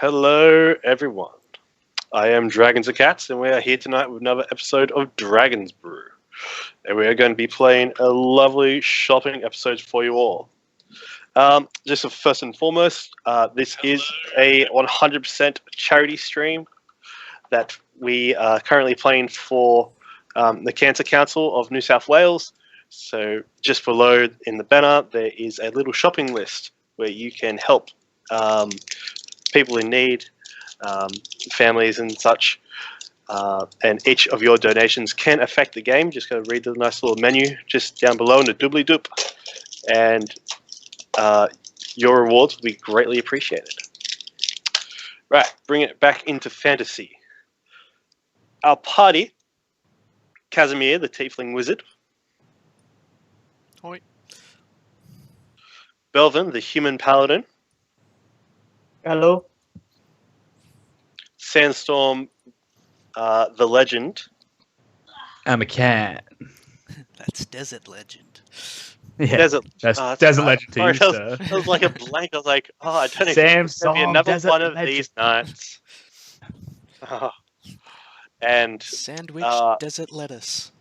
Hello, everyone. I am Dragons and Cats, and we are here tonight with another episode of Dragon's Brew. And we are going to be playing a lovely shopping episode for you all. Just first and foremost, this is a 100% charity stream that we are currently playing for the Cancer Council of New South Wales. So just below in the banner, there is a little shopping list where you can help people in need, families and such, and each of your donations can affect the game. Just go read the nice little menu just down below in the doobly-doop, and your rewards will be greatly appreciated. Right, bring it back into fantasy. Our party, Casimir, the Tiefling Wizard. Hoi. Belvin, the Human Paladin. Hello. Sandstorm, the Legend. I'm a cat. That's Desert Legend. Yeah, Desert, that's Desert Legend to you, sorry, sir. That was like a blank. I was like, I don't Sam think there's going to be Song, another Desert one of Legend. these nights. And Sandwich desert lettuce.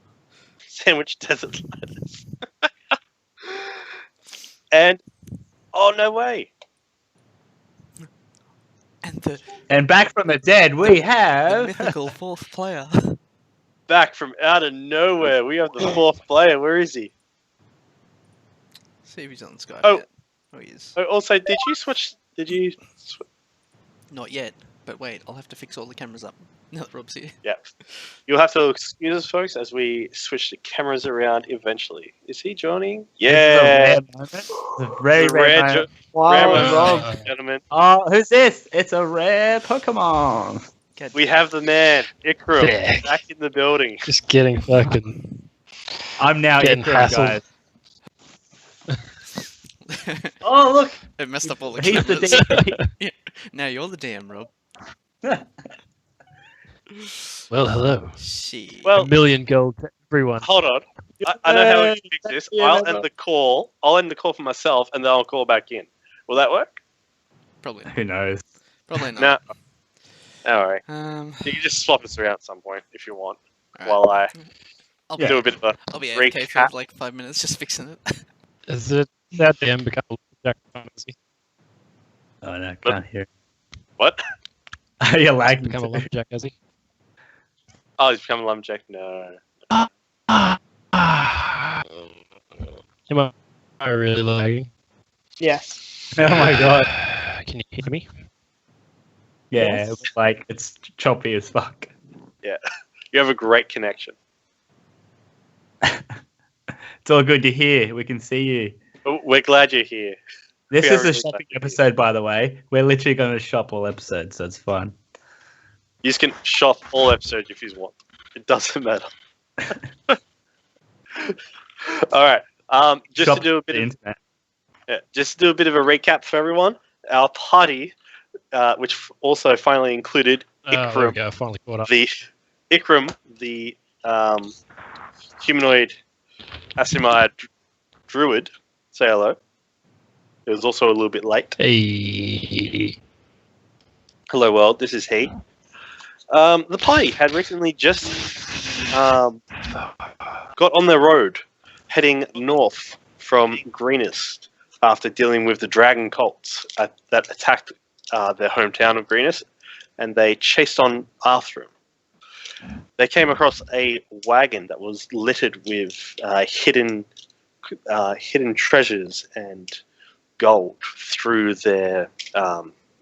sandwich desert lettuce. And oh no way! And back from the dead, we the have mythical fourth player. Back from out of nowhere, we have the fourth player. Where is he? See if he's on Skype Oh. yet. Oh, he is. Oh, also, did you switch? Not yet, but wait, I'll have to fix all the cameras up. Now that Rob's here. Yeah. You'll have to excuse us, folks, as we switch the cameras around eventually. Is he joining? Yeah. It's a very The rare rare moment. Wow, moment, Rob. gentlemen. Oh, who's this? It's a rare Pokemon. God We damn. have the man, Ikram, Yeah. back in the building. Just getting fucking. I'm now Getting Ikram, hassled. guys. Oh, look. It messed up all the He's the cameras. DM. Now you're the DM, Rob. Well, hello. Shit. Well, A million gold to everyone. hold on. I know how we can fix this. I'll end the call. I'll end the call for myself, and then I'll call back in. Will that work? Probably not. Who knows? Probably not. No. All right. You can just swap us around at some point if you want, alright. while I I'll do a bit of a. I'll be AFK for recap. like 5 minutes just fixing it. Is it that DM become a Jack Fantasy? Oh no, can't hear. What? You're lagging. Become a too. lumberjack, has he? Oh, he's become a lumberjack. No. Am I really lagging? Yes. Oh my god. Can you hear me? Yeah, Yes. it's like it's choppy as fuck. You have a great connection. It's all good to hear. We can see you. Oh, we're glad you're here. This We are is a really shopping glad you're episode, by the way. We're literally going to shop all episodes, so it's fun. You just can shop all episodes if you want. It doesn't matter. All right. Just Shop to do a the bit of internet. just to do a bit of a recap for everyone. Our party, which also finally included Oh, there we Ikram, go. I finally caught up. the humanoid Asimar druid. Say hello. It was also a little bit late. Hey. Hello, world. This is he. The party had recently just got on the road, heading north from Greenest after dealing with the dragon cults that attacked their hometown of Greenest, and they chased on after him. They came across a wagon that was littered with hidden treasures and gold through their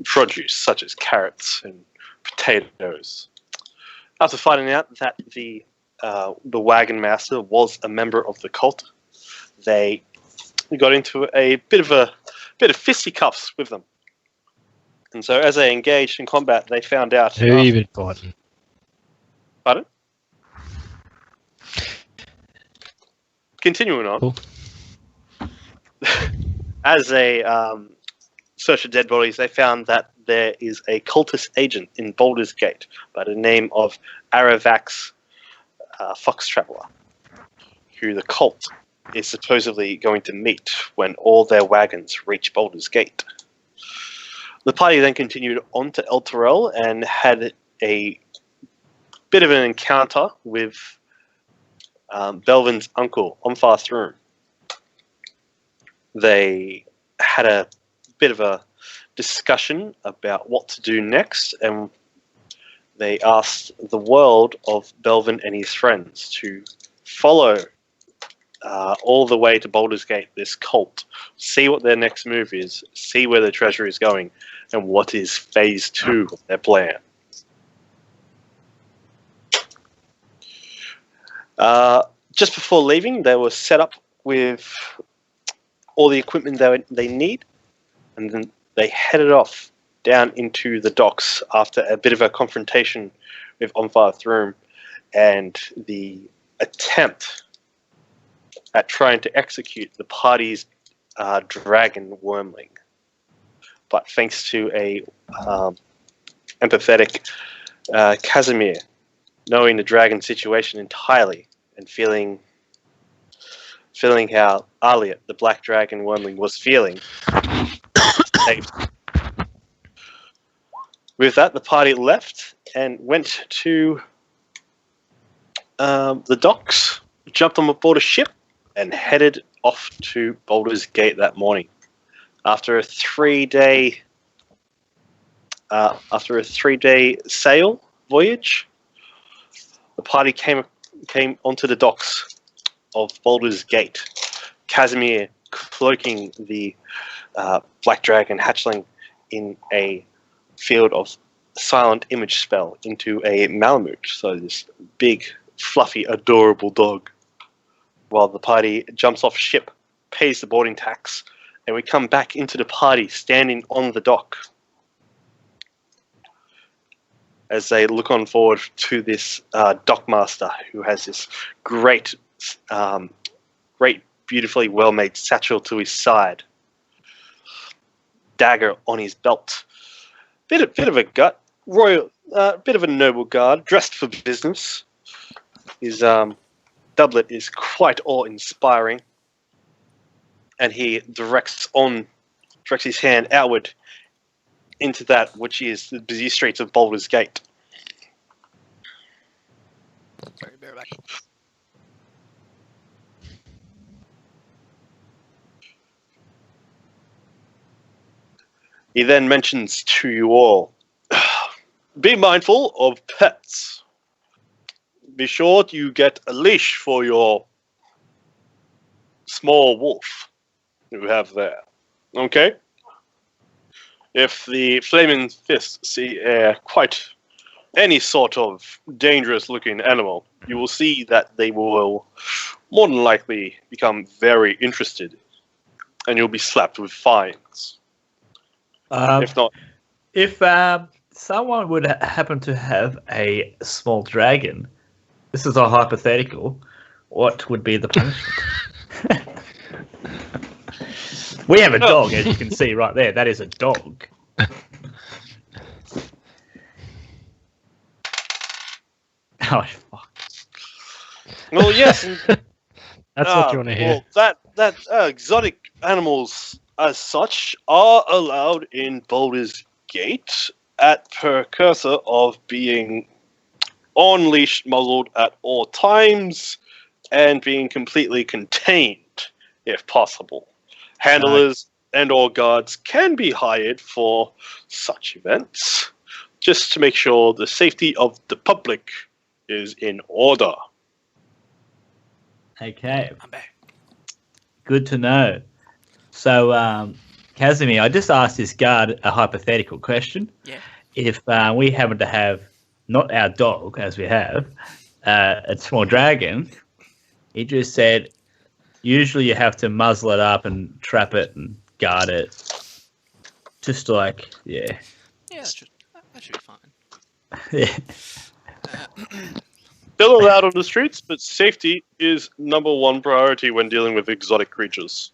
produce, such as carrots and potatoes. After finding out that the wagon master was a member of the cult, they got into a bit of fisticuffs with them. And so, as they engaged in combat, they found out. Who even fighting? Pardon? Continuing on. Cool. As they searched for dead bodies, they found that there is a cultist agent in Baldur's Gate by the name of Aravax Fox Traveler, who the cult is supposedly going to meet when all their wagons reach Baldur's Gate. The party then continued on to El Terrell and had a bit of an encounter with Belvin's uncle, Omfarthrum. They had a bit of a discussion about what to do next, and they asked the world of Belvin and his friends to follow all the way to Baldur's Gate, this cult, see what their next move is, see where the treasure is going, and what is phase 2 of their plan. Just before leaving, they were set up with all the equipment they need, and then they headed off down into the docks after a bit of a confrontation with Omfarthrum and the attempt at trying to execute the party's dragon wormling. But thanks to a empathetic Casimir, knowing the dragon situation entirely and feeling how Aliot, the black dragon wormling, was feeling, saved. With that, the party left and went to the docks, jumped on board a ship, and headed off to Baldur's Gate that morning. After a 3-day sail voyage, the party came onto the docks of Baldur's Gate. Casimir cloaking the black dragon hatchling in a field of silent image spell into a Malamute, so this big, fluffy, adorable dog. While the party jumps off ship, pays the boarding tax, and we come back into the party standing on the dock as they look on forward to this dockmaster who has this great, beautifully well-made satchel to his side, dagger on his belt, bit of a gut, royal, bit of a noble guard, dressed for business. His doublet is quite awe-inspiring, and he directs his hand outward into that which is the busy streets of Baldur's Gate. Sorry, bear back. He then mentions to you all, be mindful of pets. Be sure you get a leash for your small wolf you have there. Okay? If the flaming fists see quite any sort of dangerous looking animal, you will see that they will more than likely become very interested, and you'll be slapped with fines. If not, if someone would happen to have a small dragon, this is a hypothetical, what would be the punishment? We have a dog, as you can see right there. That is a dog. Oh, fuck. well, yes. That's what you want to hear. Well, that exotic animals as such are allowed in Baldur's Gate at precursor of being on leash, muzzled at all times, and being completely contained, if possible. Handlers and or guards can be hired for such events, just to make sure the safety of the public is in order. Okay, I'm back. good to know. So, Casimir, I just asked this guard a hypothetical question. Yeah. If we happen to have, not our dog, as we have, a small dragon, he just said, usually you have to muzzle it up and trap it and guard it. Just like, yeah. Yeah, that should be fine. Yeah. Still allowed on the streets, but safety is number one priority when dealing with exotic creatures.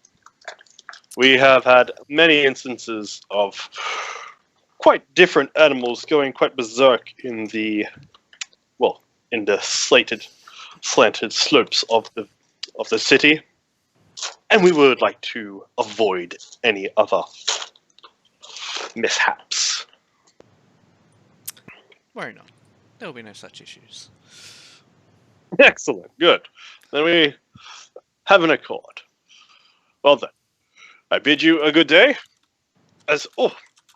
We have had many instances of quite different animals going quite berserk in the slanted slopes of the city, and we would like to avoid any other mishaps. Worry not. There will be no such issues. Excellent, good. Then we have an accord. Well then, I bid you a good day.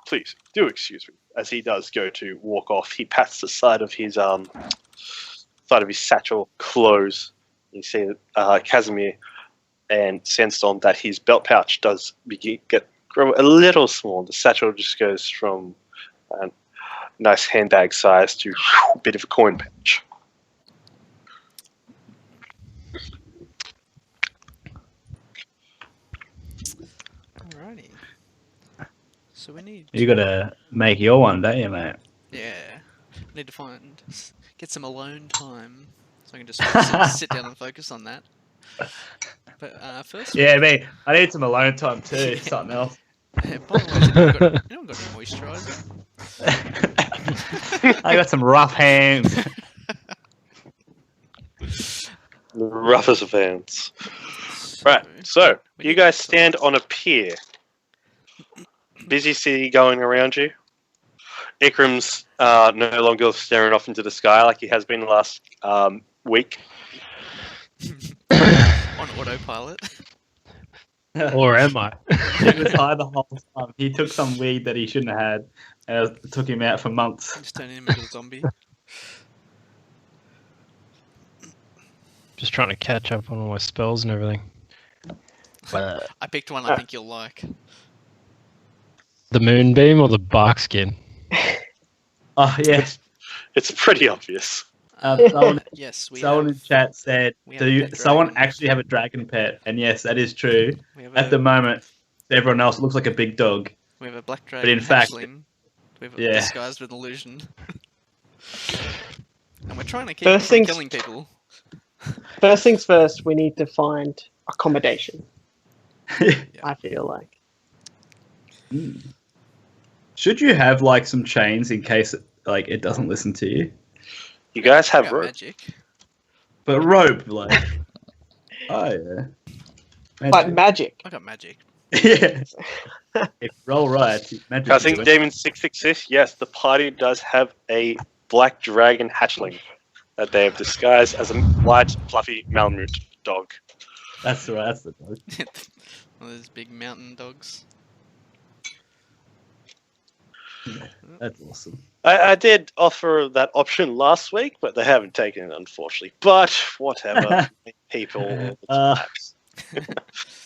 Please do excuse me. As he does go to walk off, he pats the side of his satchel close. You see that Casimir and Sandstorm that his belt pouch does grow a little small. The satchel just goes from a nice handbag size to a bit of a coin pouch. Alrighty. So we need. You gotta make your one, don't you, mate? Yeah. Need to get some alone time, so I can just sit down and focus on that. But first. Yeah, me. I need some alone time too. Something else. By the way, has anyone got any moisturiser? I got some rough hands. The roughest of hands. Right, so you guys stand on a pier. Busy city going around you. Ikram's no longer staring off into the sky like he has been last week. On autopilot. Or am I? He was high the whole time. He took some weed that he shouldn't have had, and it took him out for months. Just turning him into a zombie. Just trying to catch up on all my spells and everything. I picked one I think you'll like. The moonbeam or the bark skin? Oh yeah. It's pretty obvious. Yes, Someone in chat said, "Do someone actually have a dragon pet?" And yes, that is true. At the moment, everyone else looks like a big dog. We have a black dragon. But in fact, we have disguised with illusion. And we're trying to keep from killing people. First things first, we need to find accommodation. Yeah. I feel like. Should you have like some chains in case it doesn't listen to you? You guys have got rope. magic. But rope, like. Oh yeah. Like magic. I got magic. Yeah. If you roll right, magic. I think Damon 666. Yes, the party does have a black dragon hatchling that they have disguised as a white, fluffy Malamute dog. That's right. That's the dog. One of those big mountain dogs. Yeah, that's awesome. I did offer that option last week, but they haven't taken it, unfortunately. But whatever. People. But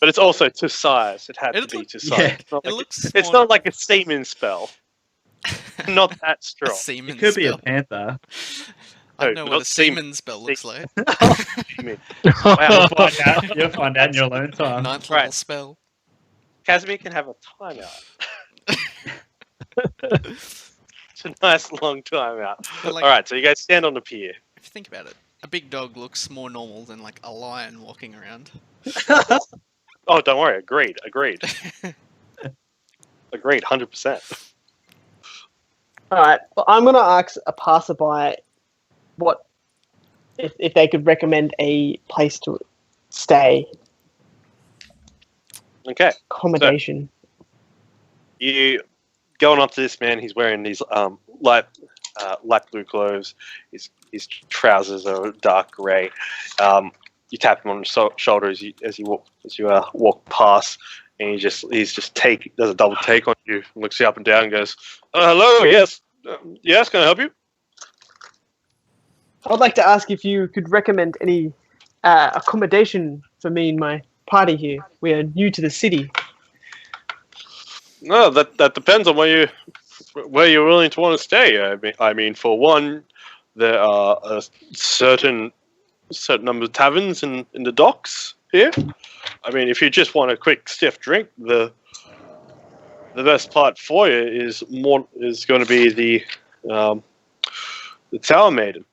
it's also to size. It had to be to size. Yeah. It's not like a semen spell. Not that strong. It could be a panther. I don't know No, what not a semen spell looks like. Wow. You'll find out in your alone time. Ninth level spell. Casimir can have a timeout. It's a nice long timeout. Alright, so you guys stand on the pier. If you think about it, a big dog looks more normal than like a lion walking around. Oh, don't worry. Agreed. Agreed, 100%. Alright, well, I'm going to ask a passerby what if they could recommend a place to stay. Okay. Accommodation. So, you going up to this man, he's wearing these light blue clothes. His trousers are dark grey. You tap him on the shoulder as you walk past, and he's just does a double take on you, looks you up and down, and goes, "Hello, yes, yes, can I help you?" I'd like to ask if you could recommend any accommodation for me and my party here. We are new to the city. No, that depends on where you're willing to want to stay. I mean, for one, there are a certain number of taverns in the docks here. I mean, if you just want a quick stiff drink, the best part for you is going to be the Tower Maiden,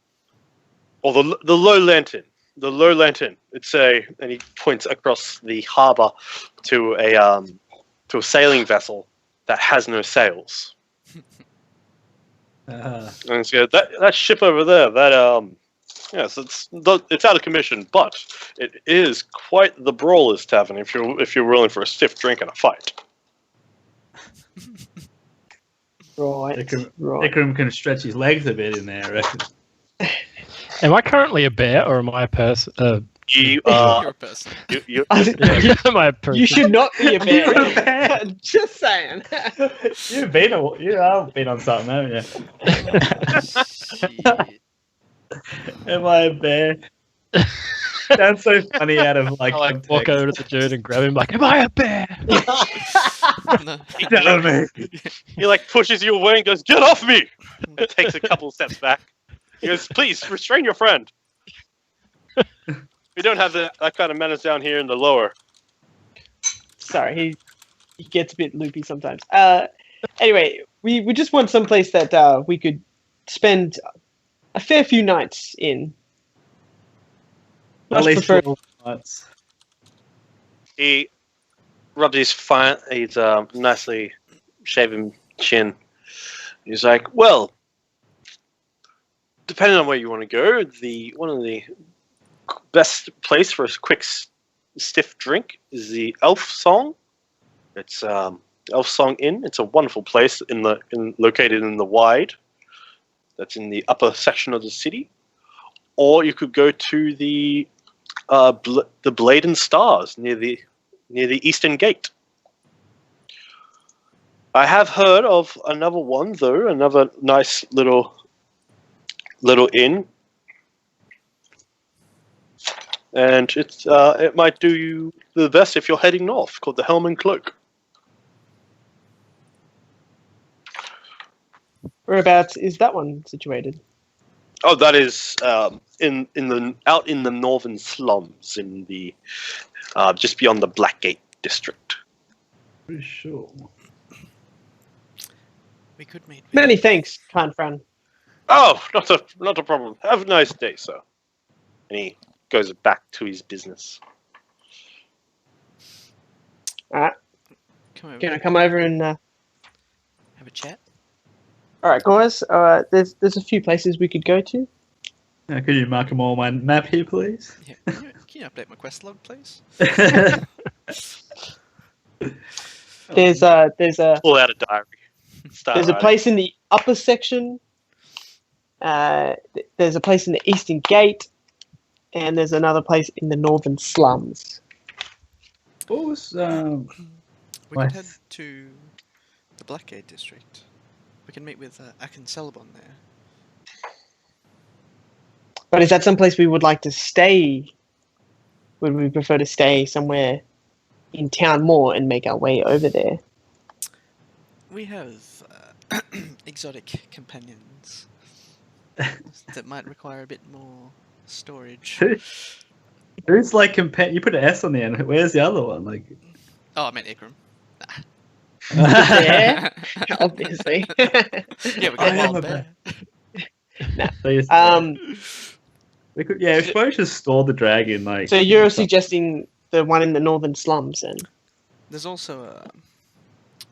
or the Low Lantern. The Low Lantern. And he points across the harbour to a sailing vessel that has no sails. And so that ship over there, yes, it's out of commission, but it is quite the brawler's tavern if you're willing for a stiff drink and a fight. Right. Right. Ikram can stretch his legs a bit in there, I reckon. Am I currently a bear or am I a person? You You're are. a person. You, Am I a person? You should not be a bear. You're a bear. Just saying. You have been on something, haven't you? Oh, shit. Am I a bear? Sounds so funny out of like I walk over to the dude and grab him like, am I a bear? No. Tell me. he like pushes you away and goes, "Get off me!" And takes a couple steps back. He goes, "Please restrain your friend. We don't have that kind of manners down here in the lower." Sorry, he gets a bit loopy sometimes. Anyway, we just want someplace that we could spend a fair few nights in. At Much least prefer- 12 months. He rubs his nicely shaven chin. He's like, "Well, depending on where you want to go, one of the best place for a quick stiff drink is the Elf Song. It's Elf Song Inn. It's a wonderful place located in the Wide. That's in the upper section of the city. Or you could go to the Blade and Stars near the Eastern Gate. I have heard of another one though, another nice little inn, and it might do you the best if you're heading north, called the Helm and Cloak. Whereabouts is that one situated? Oh, that is out in the northern slums in the just beyond the Blackgate district. Pretty sure. We could meet. With Many thanks, kind friend. Oh, not a problem. Have a nice day, sir. And he goes back to his business. Alright, Come over. can I come over and... Have a chat. Alright, guys, there's a few places we could go to. Could you mark them all on my map here, please? Yeah. Can you update my quest log, please? There's a Pull out a diary. Start There's a writing. place in the upper section. There's a place in the Eastern Gate, and there's another place in the Northern Slums. What was We Nice. could head to the Blackgate district. We can meet with Akin Celebon there. But is that someplace we would like to stay? Would we prefer to stay somewhere in town more and make our way over there? We have exotic companions that might require a bit more storage. who's like you put an S on the end? Where's the other one? Like, Oh, I meant Ikram. Yeah, obviously. Yeah, we got I a am wild a bear. we could, yeah, we probably should store the dragon. Like, So you're something. suggesting the one in the Northern Slums, then? There's also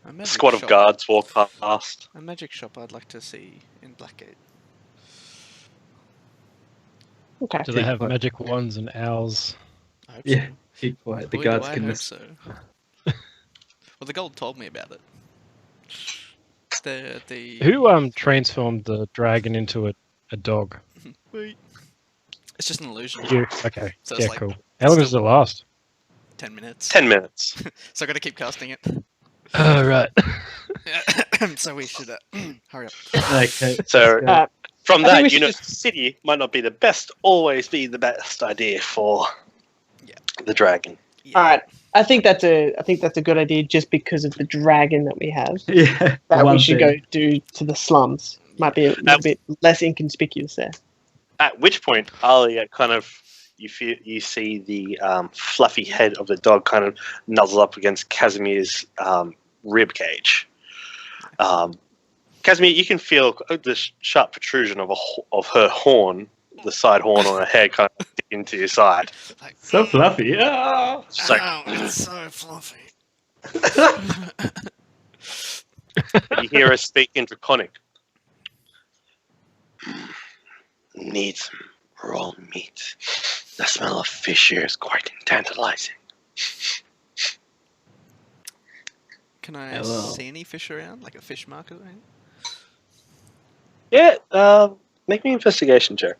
a magic Squad of shop. guards walk past. A magic shop I'd like to see in Blackgate. Okay. Do they have Keep magic wands and owls? I hope Yeah, so. keep quiet. The Boy, guards do I can. hope so. Well, the gold told me about it. The Who transformed the dragon into a dog? Wait. It's just an illusion. You? Okay. So it's Yeah, like cool. How long does it last? 10 minutes. 10 minutes. So I got to keep casting it. Oh, right. So we should hurry up. Okay. So Uh, from I think we that, should the city might not be the best, always be the best idea for Yeah. the dragon. Yeah. All right. I think that's a good idea, just because of the dragon that we have. Yeah. That we one should thing. go do to the slums. Might be a little bit less inconspicuous there. At which point, Ali kind of you see the fluffy head of the dog kind of nuzzle up against Casimir's rib cage. Casimir, you can feel the sharp protrusion of her horn, the side horn on her head, kind of dig into your side. Like, So fluffy. Ah! She's like, oh, it's so fluffy. you hear her speak in Draconic. Need some raw meat. The smell of fish here is quite tantalizing. Can I Hello. see any fish around, like a fish market or anything? Yeah, make me an investigation check.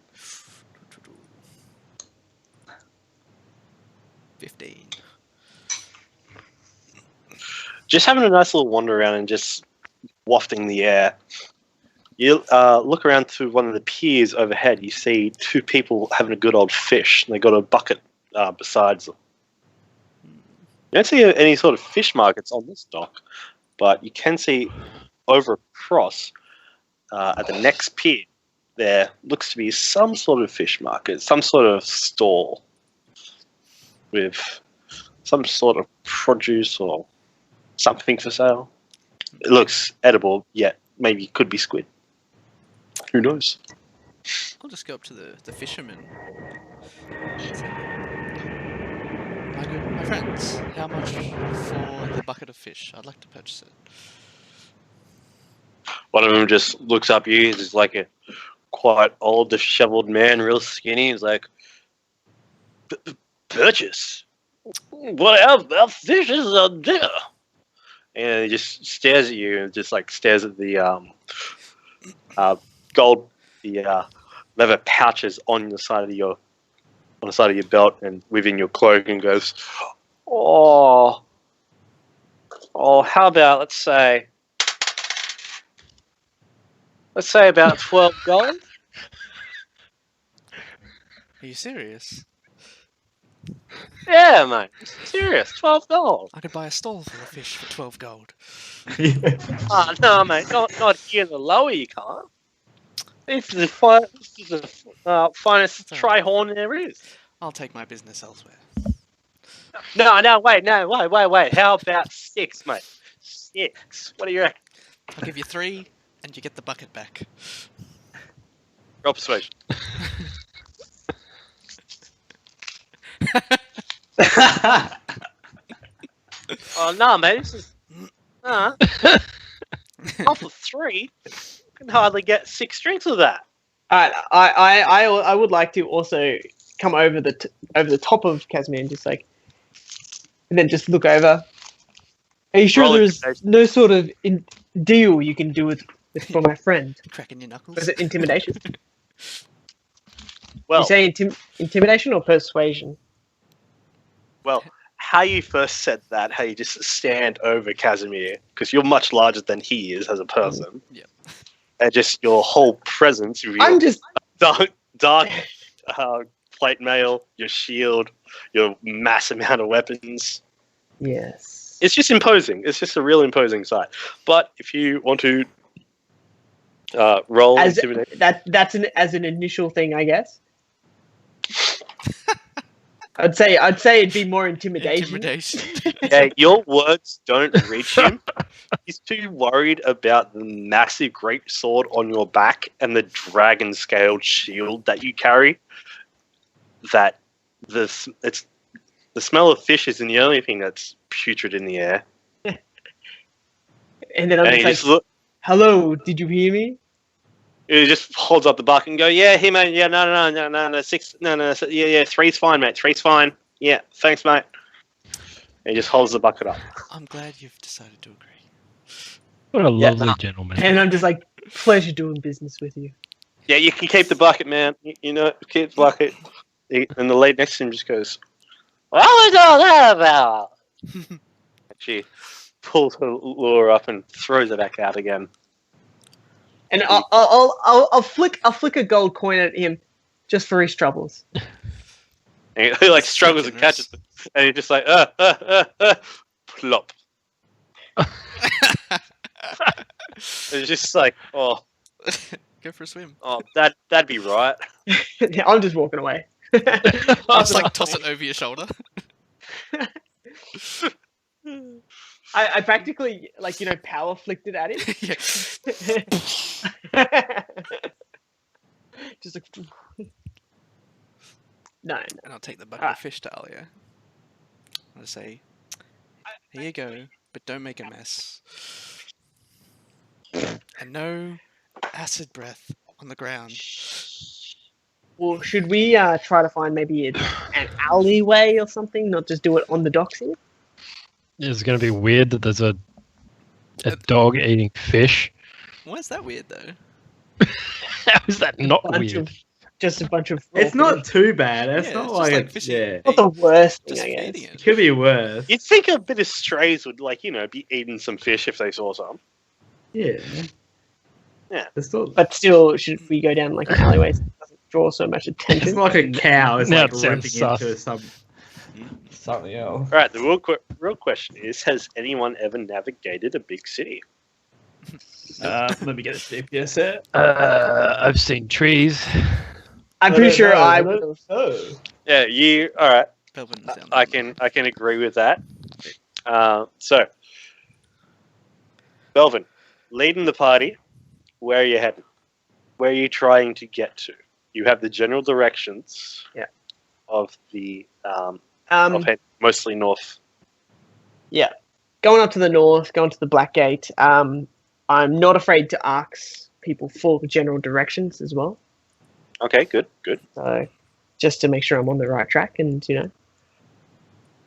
15. Just having a nice little wander around and just wafting the air. You look around to one of the piers overhead. You see two people having a good old fish, and they got a bucket besides them. You don't see any sort of fish markets on this dock, but you can see over across at the next pier, there looks to be some sort of fish market, some sort of stall with some sort of produce or something for sale. It looks edible, yet maybe could be squid. Who knows? I'll just go up to the fisherman. Say, my friends, how much for the bucket of fish? I'd like to purchase it. One of them just looks up at you. He's like a quite old, disheveled man, real skinny. He's like, purchase? What our fishes are there? And he just stares at you and just like stares at the gold, the leather pouches on the side of your belt and within your cloak, and goes, "Oh, how about let's say about 12 gold." Are you serious? Yeah, mate. Serious, 12 gold. I could buy a stall full of fish for 12 gold. Oh, no, mate. Not here in the lower, you can't. This is the finest tri-horn there is. I'll take my business elsewhere. No, wait. How about 6, mate? 6. What do you reckon? I'll give you 3, and you get the bucket back. Roll persuasion. Oh, no, mate. This is... off of 3, you can hardly get 6 drinks of that. I would like to also come over the top of Casimir and just like, and then just look over. Are you sure Roll there's intimidation. no sort of deal you can do with for my friend? Cracking your knuckles. Was it intimidation? Well, You say intimidation or persuasion? well, how you first said that, how you just stand over Casimir, because you're much larger than he is as a person. Yep. And just your whole presence, your I'm just dark plate mail, your shield, your mass amount of weapons. yes. It's just imposing. It's just a real imposing sight. But if you want to roll As intimidation, that's as an initial thing, I guess. I'd say it'd be more intimidation. Intimidation. yeah, your words don't reach him. He's too worried about the massive great sword on your back and the dragon scaled shield that you carry. That the smell of fish isn't the only thing that's putrid in the air. And then I'm And he just like, hello, did you hear me? he just holds up the bucket and go, yeah, here, mate. Yeah, no, 6, no, yeah, 3's fine, mate. 3's fine. Yeah, thanks, mate. And he just holds the bucket up. I'm glad you've decided to agree. What a Yeah, lovely no. gentleman. And I'm just like, pleasure doing business with you. Yeah, you can keep the bucket, man. You know, keep the bucket. And the lady next to him just goes, what was all that about? And she pulls her lure up and throws it back out again. And I'll flick a gold coin at him, just for his troubles. And he like struggles and catches it. And he's just like, plop. It's just like, Go for a swim. that'd be right. I'm just walking away. I'll just like toss it over your shoulder. I practically power flicked it at him. Yeah. Just like no. And I'll take the bucket of fish to Alia. I'll say, here you go, but don't make a mess. And no acid breath on the ground. Well, should we try to find maybe an alleyway or something, not just do it on the docks here? It's going to be weird that there's a dog eating fish. Why is that weird though? How is that not bunch weird? just a bunch of. It's not too bad. It's Yeah, not it's just like, like it's, fishing. yeah. Not the worst thing, Just I guess. feeding It it. could be worse. You'd think a bit of strays would, like, be eating some fish if they saw some. Yeah. Yeah. It's not. But still, should we go down like an alleyway so it doesn't draw so much attention? It's not like a cow. It's Now like it sounds ripping into sus. something else. All right, the real question is: has anyone ever navigated a big city? Let me get a GPS set. I've seen trees. I'm pretty sure I would have. Oh. Yeah, you. All right, Belvin's down I there. can agree with that. So, Belvin, leading the party. Where are you heading? Where are you trying to get to? You have the general directions. Yeah. Of the of heading mostly north. Going up to the north, going to the Black Gate. I'm not afraid to ask people for general directions as well. Okay, good. So, just to make sure I'm on the right track and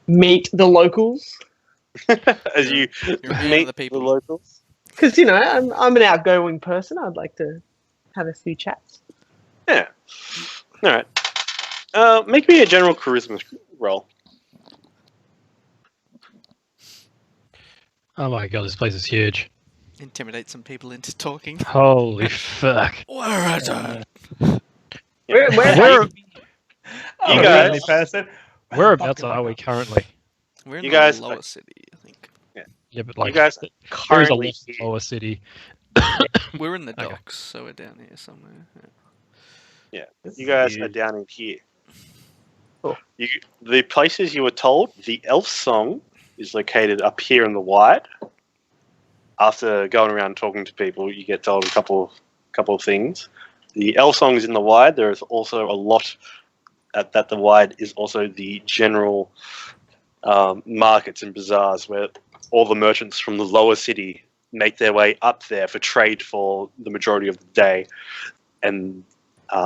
meet the locals. As you You're a man of meet the the people. locals. Because I'm an outgoing person. I'd like to have a few chats. Yeah. All right. Make me a general charisma roll. Oh my god, this place is huge. Intimidate some people into talking. Holy fuck. Where is it? Where Where- You Oh, guys- really, person? Whereabouts are we currently? We're in You the guys- lower city, I think. Yeah, but You like, guys there is a currently lot here. lower city. We're in the Okay. docks, so we're down here somewhere. Yeah. You guys are down in here. Cool. The places you were told, the elf song is located up here in the wide. After going around talking to people, you get told a couple of things. The elf song is in the wide. There is also a lot at the wide is also the general markets and bazaars where all the merchants from the lower city make their way up there for trade for the majority of the day, and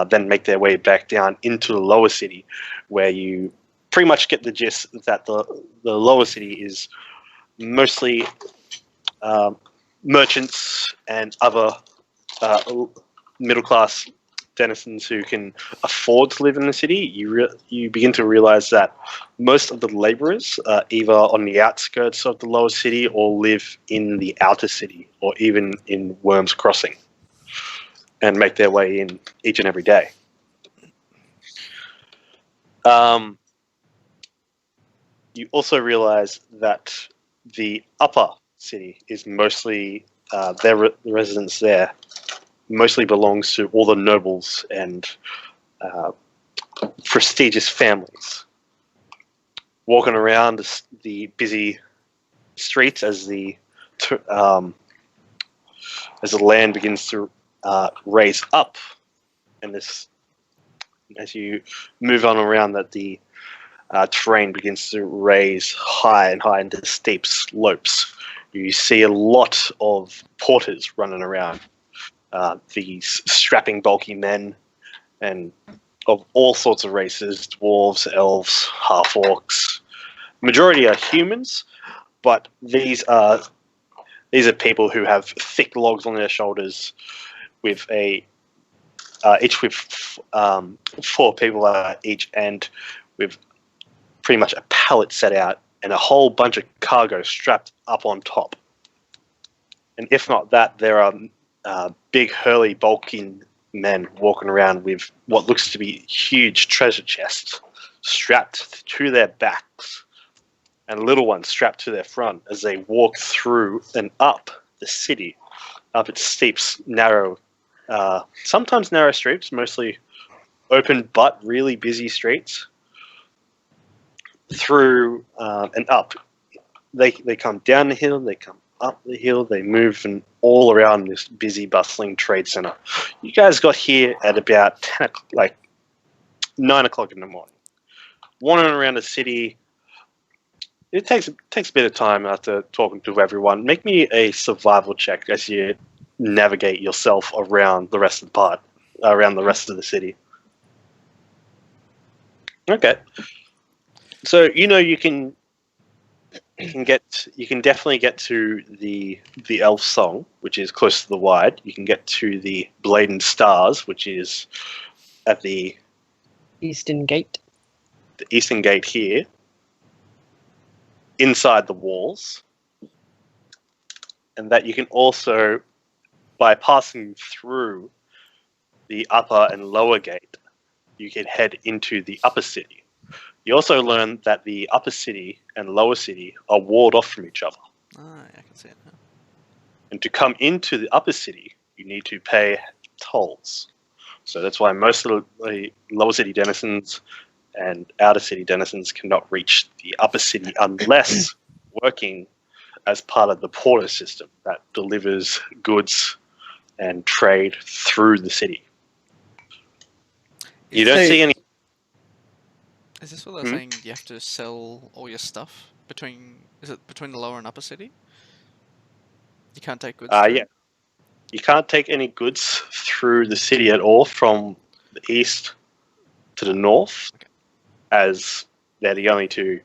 then make their way back down into the lower city, where you pretty much get the gist that the lower city is mostly merchants and other middle class denizens who can afford to live in the city. You begin to realize that most of the laborers are either on the outskirts of the lower city or live in the outer city or even in Worms Crossing and make their way in each and every day. You also realize that the upper city is mostly the residents there mostly belongs to all the nobles and prestigious families. Walking around the busy streets as the land begins to raise up, and as you move on around, that the terrain begins to raise high and high into steep slopes. You see a lot of porters running around. These strapping, bulky men, and of all sorts of races: dwarves, elves, half-orcs. Majority are humans, but these are people who have thick logs on their shoulders, with each with 4 people each, and with pretty much a pallet set out and a whole bunch of cargo strapped up on top. And if not that, there are big, hurly, bulky men walking around with what looks to be huge treasure chests strapped to their backs, and little ones strapped to their front as they walk through and up the city, up its steep, narrow, sometimes narrow streets, mostly open but really busy streets, through and up. They come down the hill, they come up the hill, they move and all around this busy, bustling trade center. You guys got here at about 9 o'clock in the morning. Wandering around the city, it takes a bit of time after talking to everyone. Make me a survival check as you navigate yourself around the rest of the city. Okay. So you can you can definitely get to the Elf Song, which is close to the Wide. You can get to the Blade and Stars, which is at the Eastern Gate. Eastern Gate here, inside the walls, and that you can also, by passing through the upper and lower gate, you can head into the upper city. You also learn that the upper city and lower city are walled off from each other. Ah, I can see it now. And to come into the upper city, you need to pay tolls. So that's why most of the lower city denizens and outer city denizens cannot reach the upper city unless working as part of the porter system that delivers goods and trade through the city. You don't see any. Is this what they're saying? You have to sell all your stuff between? Is it between the lower and upper city? You can't take goods. Yeah, you can't take any goods through the city at all from the east to the north, as they're the only two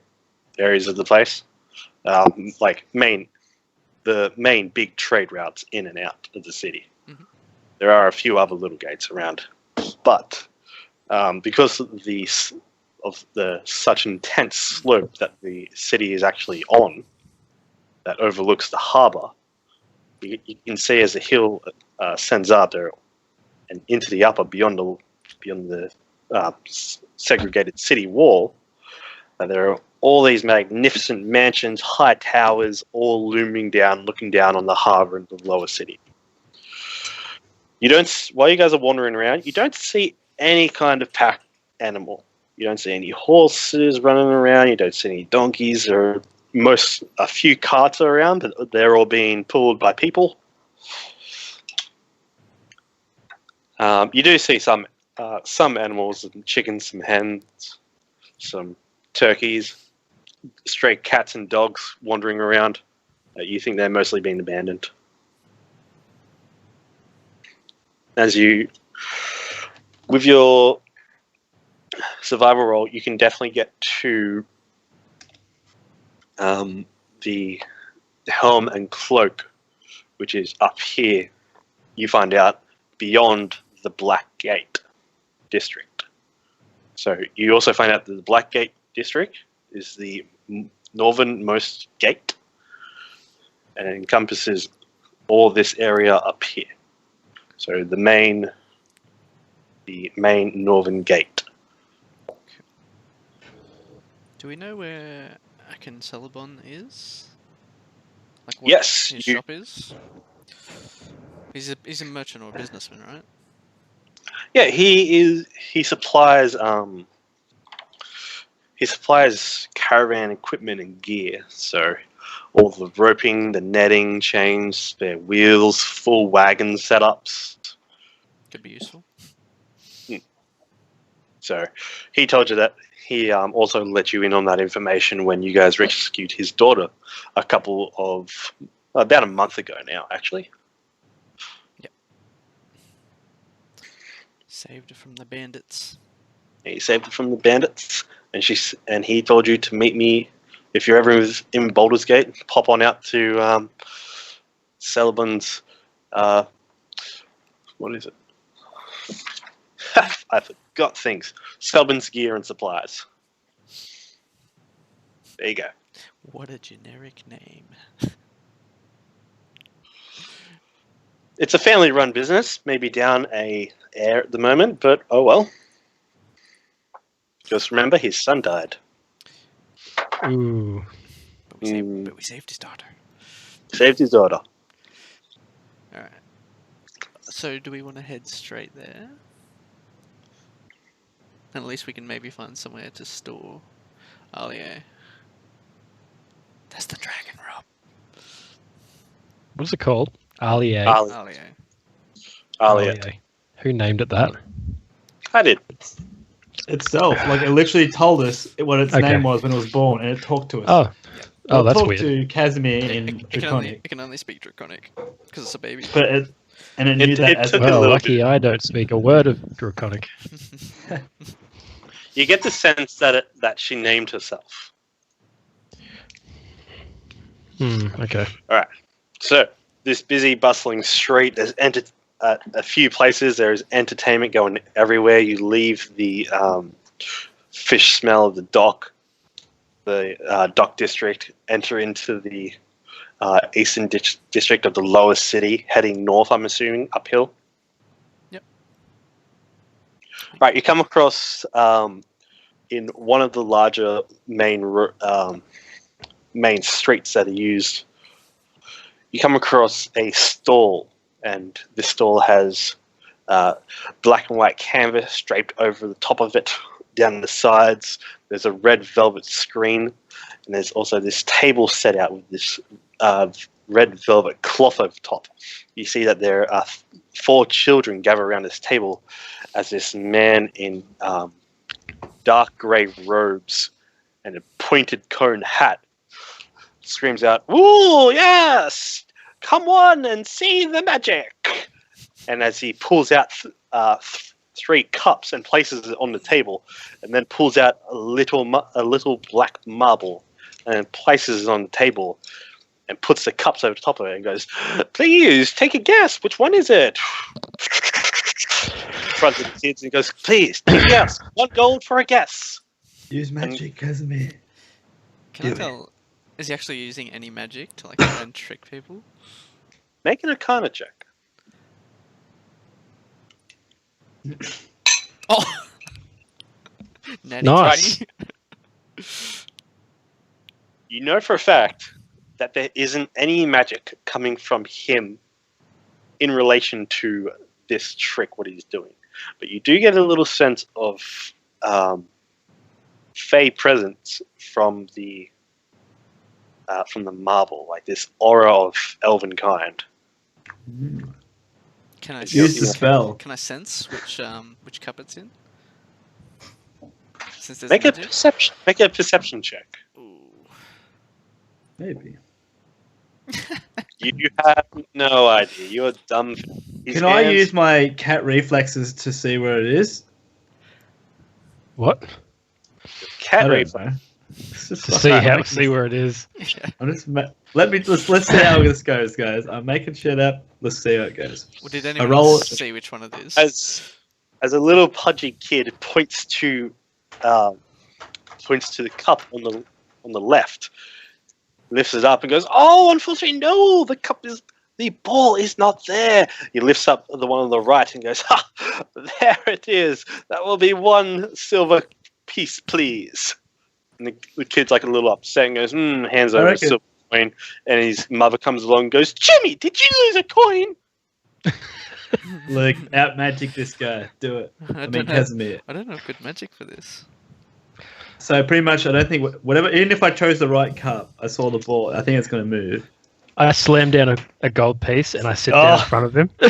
areas of the place. The main big trade routes in and out of the city. Mhm. There are a few other little gates around, but because of the such intense slope that the city is actually on, that overlooks the harbour, you can see as the hill sends up there and into the upper beyond the segregated city wall, there are all these magnificent mansions, high towers, all looming down, looking down on the harbour and the lower city. While you guys are wandering around, you don't see any kind of pack animal. You don't see any horses running around. You don't see any donkeys, or a few carts are around, but they're all being pulled by people. You do see some animals, some chickens, some hens, some turkeys, stray cats and dogs wandering around. You think they're mostly being abandoned. With your survival roll, you can definitely get to the helm and cloak, which is up here. You find out beyond the Black Gate district. So you also find out that the Black Gate district is the northernmost gate, and it encompasses all this area up here. So the main northern gate. Do we know where Akin Celebon is? Like what Yes, his shop is? He's a merchant or a businessman, right? Yeah, he supplies caravan equipment and gear. So all the roping, the netting, chains, spare wheels, full wagon setups. Could be useful. So he told you that. He also let you in on that information when you guys rescued his daughter about a month ago now, actually. Yep. Saved her from the bandits. He saved her from the bandits, and he told you to meet me if you're ever in Baldur's Gate. Pop on out to Celebon's. What is it? I forgot things. Celebon's Gear and Supplies. There you go. What a generic name. It's a family-run business, maybe down a heir at the moment, but oh well. Just remember, his son died. Ooh. But we saved his daughter. Saved his daughter. Alright. So do we want to head straight there? And at least we can maybe find somewhere to store Alia. That's the dragon, Rob. What's it called? Alia. Alia. Alia. Who named it that? I did. Itself, like it literally told us what its name was when it was born, and it talked to us. Oh, oh, that's talked weird. to Casimir in Draconic, It can only speak Draconic because it's a baby. but it knew that as took a well. Well, little lucky I don't speak a word of Draconic. You get the sense that she named herself. Okay. So, this busy, bustling street, there's a few places. There is entertainment going everywhere. You leave the fish smell of the dock district, enter into the eastern district of the lower city, heading north, I'm assuming, uphill. Yep. Right, you come across in one of the larger main streets that are used. You come across a stall, and this stall has black and white canvas draped over the top of it. Down the sides, there's a red velvet screen, and there's also this table set out with this red velvet cloth over top. You see that there are 4 children gathered around this table as this man in dark grey robes and a pointed cone hat screams out, "Ooh, yes! Come on and see the magic!" And as he pulls out 3 cups and places it on the table, and then pulls out a little black marble and places it on the table, and puts the cups over the top of it and goes, "Please take a guess. Which one is it?" In front of the kids, and he goes, "Please take a guess. 1 gold for a guess." Use magic, Casimir. Can I Do it. tell? Is he actually using any magic to like try and trick people? Make an Arcana check. Oh, Natty Nice. 20. You know for a fact that there isn't any magic coming from him in relation to this trick, what he's doing. But you do get a little sense of fey presence from the marble, like this aura of elven kind. Can I Use the spell. Can I sense which cup it's in? Since there's Make a magic? perception check. Ooh. Maybe. You have no idea. You're dumb. His Can I hands- use my cat reflexes to see where it is? What? cat I rape? don't know. It's just To see where it is. Yeah. let's see how this goes, guys. I'm making shit up. Let's see how it goes. Well, did anyone roll- see which one it is? As a little pudgy kid points to the cup on the left, lifts it up and goes, "Oh, unfortunately, no, the ball is not there." He lifts up the one on the right and goes, "Ha, there it is. That will be 1 silver piece, please." And the kid's like a little upset and goes, hands I over a reckon- silver coin. And his mother comes along and goes, "Jimmy, did you lose a coin?" Look, out magic this guy. Do it. I mean, Casimir. I don't have good magic for this. So pretty much, I don't think whatever. Even if I chose the right cup, I saw the ball. I think it's going to move. I slam down a gold piece and I sit down in front of him. Ooh,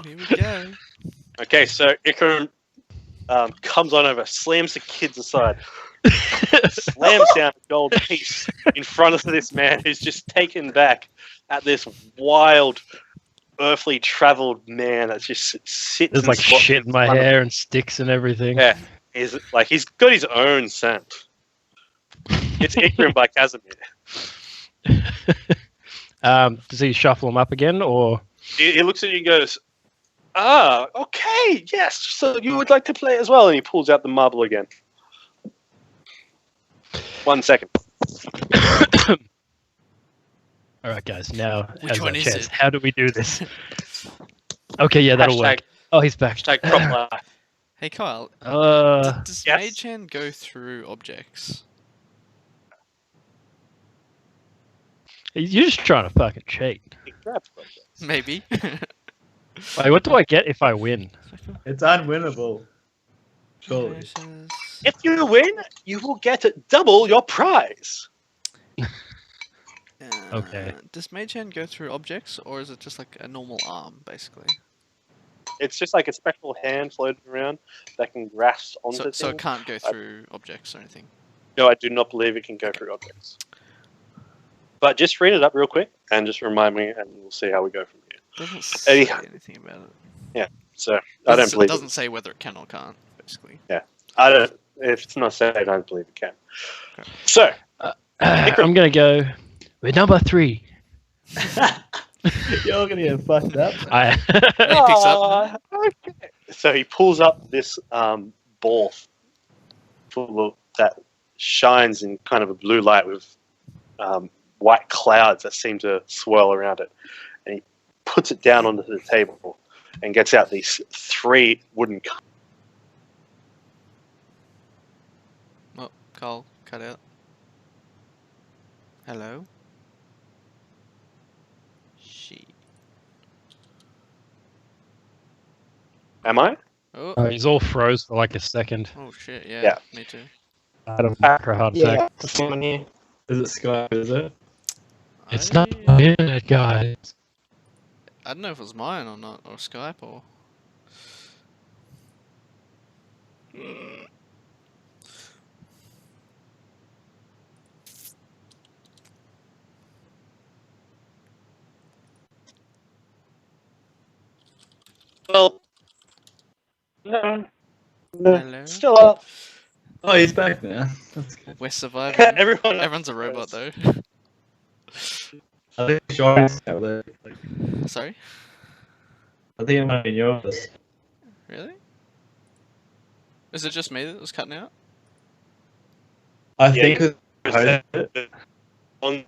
here we go. Okay, so Ikram comes on over, slams the kids aside, slams down a gold piece in front of this man who's just taken back at this wild, earthly traveled man that just sits. There's and like squats shit in my front of hair and sticks and everything. Yeah, he's got his own scent. It's Ikram by Casimir. Does he shuffle them up again, or He looks at you and goes, "Ah, okay, yes. So you would like to play as well?" And he pulls out the marble again. 1 second. all right, guys? Now, Which as one our is chance, it? how do we do this? Okay, yeah, that'll work. Oh, he's back. Hashtag prop life. Hey Kyle, does Yes? Mage Hand go through objects? You're just trying to fucking cheat. He grabs one. Maybe. Wait, what do I get if I win? It's unwinnable. Surely. If you win, you will get double your prize. Okay. Does Mage Hand go through objects, or is it just like a normal arm, basically? It's just like a special hand floating around that can grasp onto So things. it can't go through objects or anything. No, I do not believe it can go through objects. But just read it up real quick and just remind me, and we'll see how we go from here. Doesn't say Anyhow. anything about it. So I don't It believe doesn't say whether it can or can't, basically. I don't. If it's not said, I don't believe it can. Okay. So I'm gonna go We're number 3. You're gonna get fucked up. I. And he picks up. Okay. So he pulls up this ball full of that shines in kind of a blue light with white clouds that seem to swirl around it, and he puts it down onto the table and gets out these 3 wooden cups. Oh, Carl, cut out. Hello? She. Am I? Oh, He's all froze for like a second. oh shit, yeah, Yeah. me too. I had a macro heart attack. Yeah, the same one here. Is it Skype? Is it? It's not my internet, guys. I don't know if it was mine or not, or Skype or. Well, no, Hello? still up. Oh, he's back now. That's good. We're surviving. Everyone's a robot though. I think it's your office out there. Sorry? I think it might be in your office. Really? Is it just me that was cutting out? I Yeah, think it's On